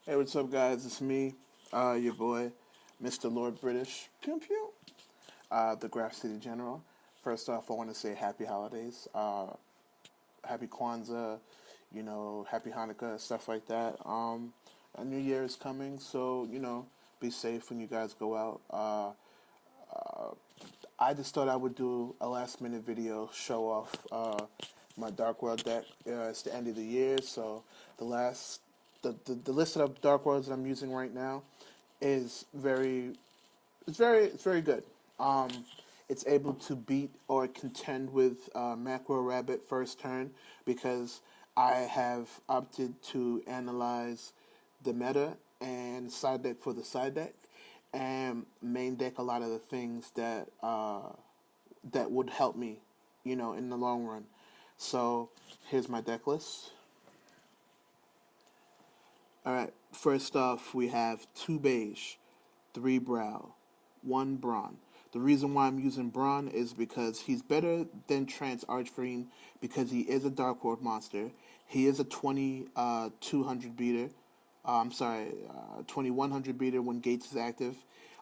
Hey, what's up, guys? It's me, your boy, Mr. Lord British, pew pew, the Graph City General. First off, I want to say happy holidays, happy Kwanzaa, happy Hanukkah, stuff like that. A new year is coming, so be safe when you guys go out. I just thought I would do a last minute video, show off my Dark World deck. It's the end of the year, so the last the list of Dark Worlds that I'm using right now is very good. Um, it's able to beat or contend with Macro Rabbit first turn because I have opted to analyze the meta and side deck for the side deck and main deck a lot of the things that would help me, in the long run. So here's my deck list. All right, first off, we have 2 beige, 3 brown, 1 brawn. The reason why I'm using brawn is because he's better than Trance Archfiend because he is a Dark World monster. He is a 200 beater. 2100 beater when Gates is active.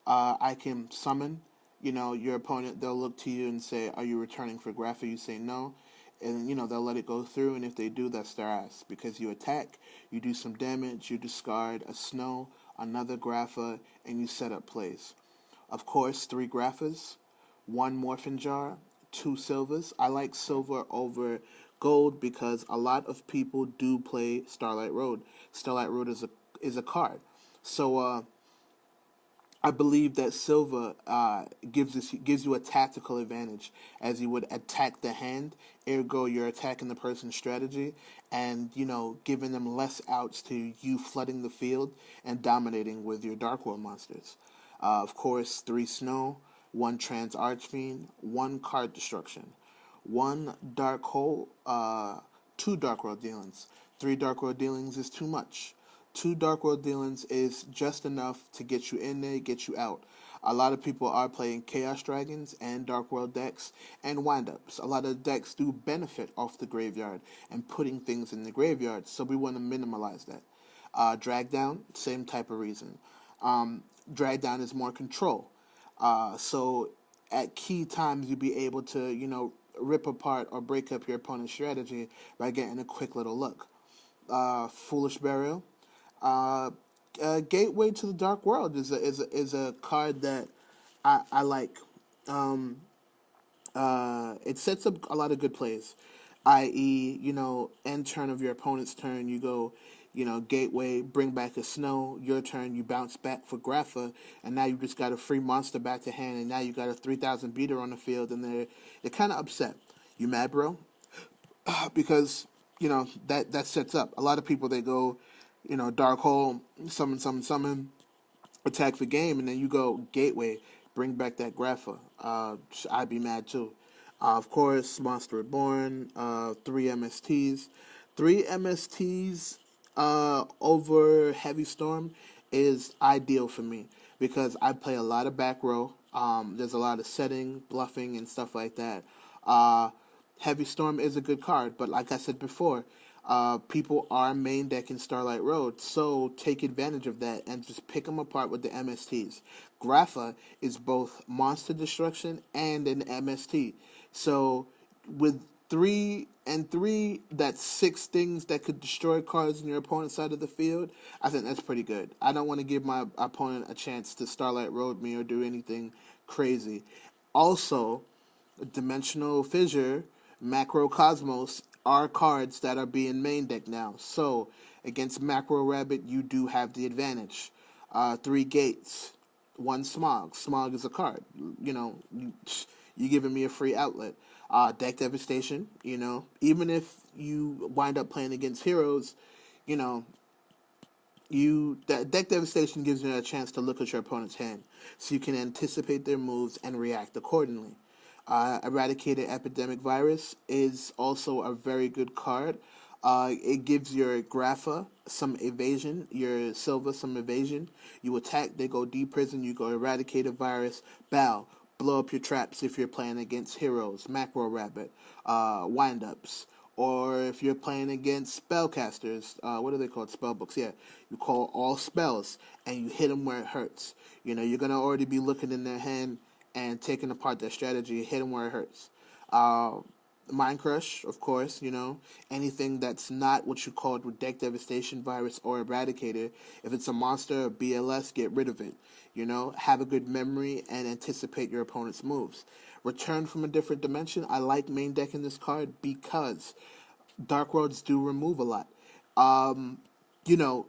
I can summon, your opponent. They'll look to you and say, "Are you returning for Grapha?" You say no, and they'll let it go through. And if they do, that's their ass because you attack, you do some damage, you discard a snow, another Grapha, and you set up plays. Of course, 3 Graphas, 1 Morphin Jar, 2 Silvers. I like silver over gold because a lot of people do play Starlight Road. Starlight Road is a card. So I believe that silver gives you a tactical advantage as you would attack the hand. Ergo, you're attacking the person's strategy, and giving them less outs to you flooding the field and dominating with your Dark World monsters. Of course, 3 snow, 1 trans archfiend, 1 card destruction, 1 dark hole, 2 dark world dealings. 3 dark world dealings is too much. 2 Dark World dealings is just enough to get you in there, get you out. A lot of people are playing Chaos Dragons and Dark World decks and windups. A lot of decks do benefit off the graveyard and putting things in the graveyard, so we want to minimize that. Drag down, same type of reason. Drag down is more control. So at key times, you'll be able to, rip apart or break up your opponent's strategy by getting a quick little look. Foolish Burial. Gateway to the Dark World is a card that I like. It sets up a lot of good plays, i.e., end turn of your opponent's turn, you go, gateway, bring back a snow, your turn, you bounce back for Grapha, and now you just got a free monster back to hand, and now you got a 3,000 beater on the field, and they're kind of upset. You mad, bro? Because that sets up a lot of people. They go, dark hole, summon, attack for game, and then you go gateway, bring back that Grapha. I'd be mad too. Of course, Monster Reborn, 3 MSTs over Heavy Storm is ideal for me because I play a lot of back row. There's a lot of setting, bluffing, and stuff like that. Heavy Storm is a good card, but like I said before, people are main decking Starlight Road, so take advantage of that and just pick them apart with the MSTs. Grapha is both monster destruction and an MST, so with 3 and 3, that's 6 things that could destroy cards in your opponent's side of the field. I think that's pretty good. I don't want to give my opponent a chance to Starlight Road me or do anything crazy. Also, Dimensional Fissure, Macrocosmos are cards that are being main deck now. So against Macro Rabbit, you do have the advantage. 3 gates, 1 smog. Smog is a card. You giving me a free outlet. Deck devastation. Even if you wind up playing against heroes, you know that deck devastation gives you a chance to look at your opponent's hand, so you can anticipate their moves and react accordingly. Eradicated Epidemic Virus is also a very good card. It gives your Grapha some evasion, your Silva some evasion. You attack, they go deep prison, you go Eradicated Virus, bow, blow up your traps if you're playing against heroes, Macro Rabbit, windups, Or if you're playing against spellcasters, what are they called? Spell books. Yeah, you call all spells and you hit them where it hurts. You're gonna already be looking in their hand and taking apart their strategy. Hit them where it hurts. Uh, Mind Crush, of course, anything that's not what you called deck devastation virus or eradicator. If it's a monster or BLS, get rid of it. Have a good memory and anticipate your opponent's moves. Return from a different dimension. I like main decking this card because Dark Worlds do remove a lot. You know,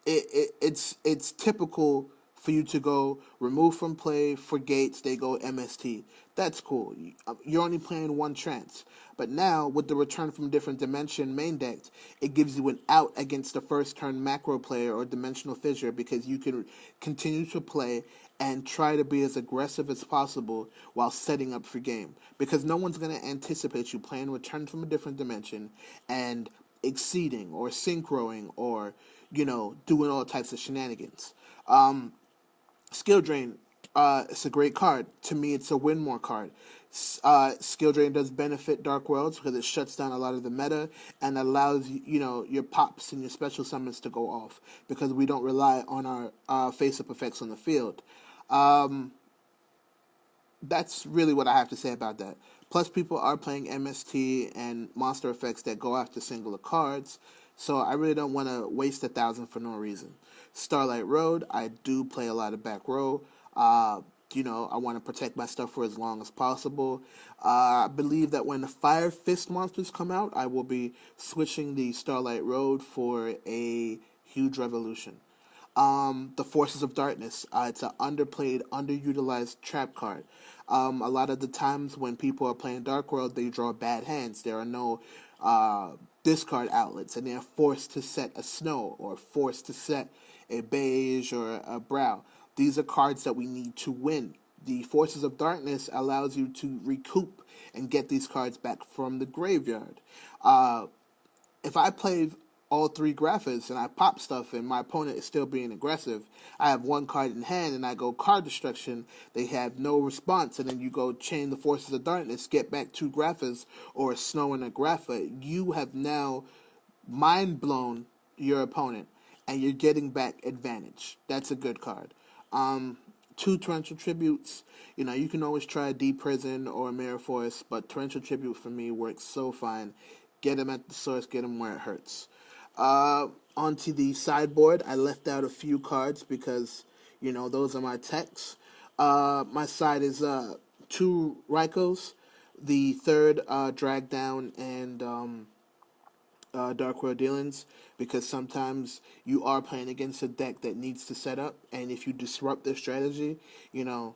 it's typical for you to go remove from play for gates. They go MST. That's cool. You're only playing one trance. But now with the return from different dimension main deck, it gives you an out against the first turn macro player or dimensional fissure, because you can continue to play and try to be as aggressive as possible while setting up for game, because no one's going to anticipate you playing return from a different dimension and exceeding or synchroing or doing all types of shenanigans. Skill Drain, it's a great card. To me, it's a win more card. Skill Drain does benefit Dark Worlds because it shuts down a lot of the meta and allows your pops and your special summons to go off, because we don't rely on our face-up effects on the field. That's really what I have to say about that. Plus, people are playing MST and monster effects that go after singular cards, so I really don't want to waste 1,000 for no reason. Starlight Road, I do play a lot of back row. I want to protect my stuff for as long as possible. I believe that when the Fire Fist monsters come out, I will be switching the Starlight Road for a huge revolution. The Forces of Darkness. It's an underplayed, underutilized trap card. A lot of the times when people are playing Dark World, they draw bad hands. There are no discard outlets, and they're forced to set a Snow or forced to set a Beige or a Brow. These are cards that we need to win. The Forces of Darkness allows you to recoup and get these cards back from the graveyard. If I play all three graphics and I pop stuff and my opponent is still being aggressive, I have one card in hand and I go card destruction, they have no response, and then you go chain the Forces of Darkness, get back two graphics or a Snow and a graphic. You have now mind blown your opponent and you're getting back advantage. That's a good card. Two Torrential Tributes. You can always try a Deep Prison or a Mirror Force, but Torrential Tribute for me works so fine. Get them at the source, get them where it hurts. Onto the sideboard, I left out a few cards because, those are my techs. My side is two Rykos, the third Drag Down, and Dark World Dealings, because sometimes you are playing against a deck that needs to set up, and if you disrupt their strategy, you're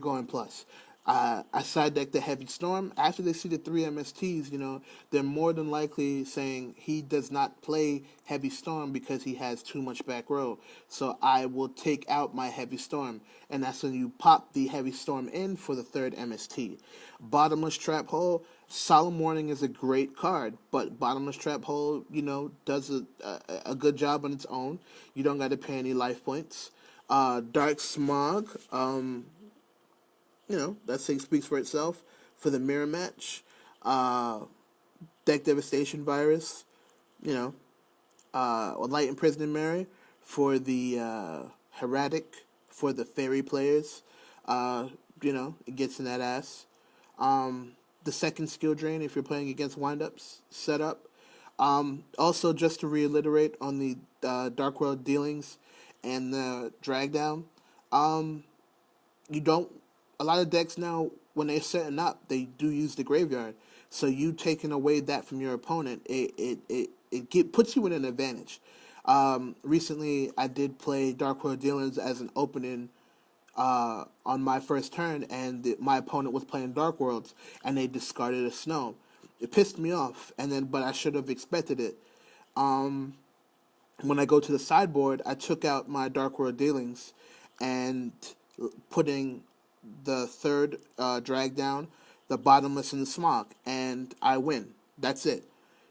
going plus. I side deck the Heavy Storm. After they see the three MSTs, they're more than likely saying he does not play Heavy Storm because he has too much back row. So I will take out my Heavy Storm, and that's when you pop the Heavy Storm in for the third MST. Bottomless Trap Hole. Solemn Warning is a great card, but Bottomless Trap Hole, does a good job on its own. You don't got to pay any life points. Dark Smog. That thing speaks for itself. For the mirror match, deck devastation virus, or light imprisoned Mary for the heretic, for the fairy players, it gets in that ass. The second skill drain if you're playing against windups setup. Also, just to reiterate on the Dark World Dealings and the drag down, you don't. A lot of decks now, when they're setting up, they do use the graveyard. So you taking away that from your opponent, it puts you in an advantage. Recently, I did play Dark World Dealings as an opening on my first turn, and my opponent was playing Dark Worlds, and they discarded a Snow. It pissed me off, but I should have expected it. When I go to the sideboard, I took out my Dark World Dealings and putting the third drag down, the Bottomless, and the Smog, and I win. That's it.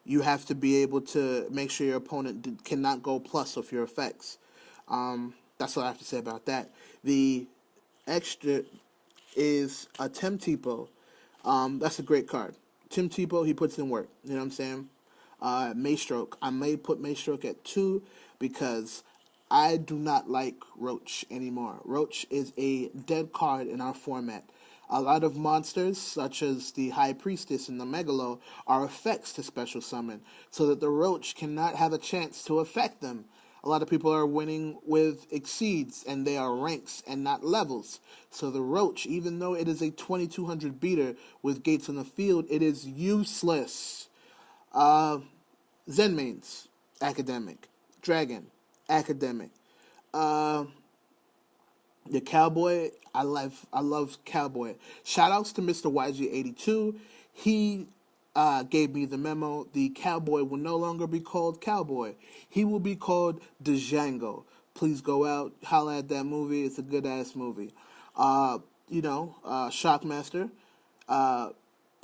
You have to be able to make sure your opponent cannot go plus with your effects. That's what I have to say about that. The extra is a Temtipo. That's a great card. Tim Tebow, he puts in work. You know what I'm saying? Maystroke. I may put Maystroke at 2 because I do not like Roach anymore. Roach is a dead card in our format. A lot of monsters, such as the High Priestess and the Megalo, are effects to special summon, so that the Roach cannot have a chance to affect them. A lot of people are winning with exceeds, and they are ranks and not levels. So the Roach, even though it is a 2200 beater with gates on the field, it is useless. Zen mains, academic. Dragon, academic. The Cowboy, I love Cowboy. Shout outs to Mr. YG82. He gave me the memo. The Cowboy will no longer be called Cowboy. He will be called Django. Please go out, holla at that movie. It's a good ass movie. Shockmaster.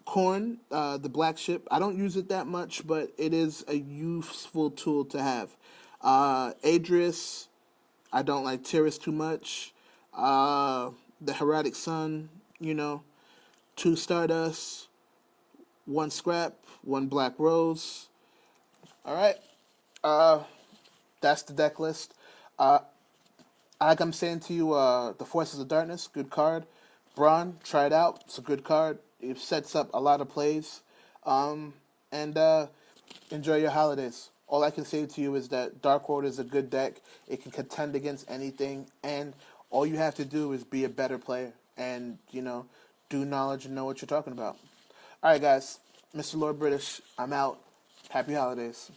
Corn, the black ship. I don't use it that much, but it is a useful tool to have. Adrius, I don't like Tiris too much. The Heroic Sun, 2 Stardust, 1 Scrap, 1 Black Rose. All right. That's the deck list. Like I'm saying to you, the Forces of Darkness, good card. Braun, try it out. It's a good card. It sets up a lot of plays. And enjoy your holidays. All I can say to you is that Dark World is a good deck. It can contend against anything, and all you have to do is be a better player and, do knowledge and know what you're talking about. All right, guys. Mr. Lord British, I'm out. Happy holidays.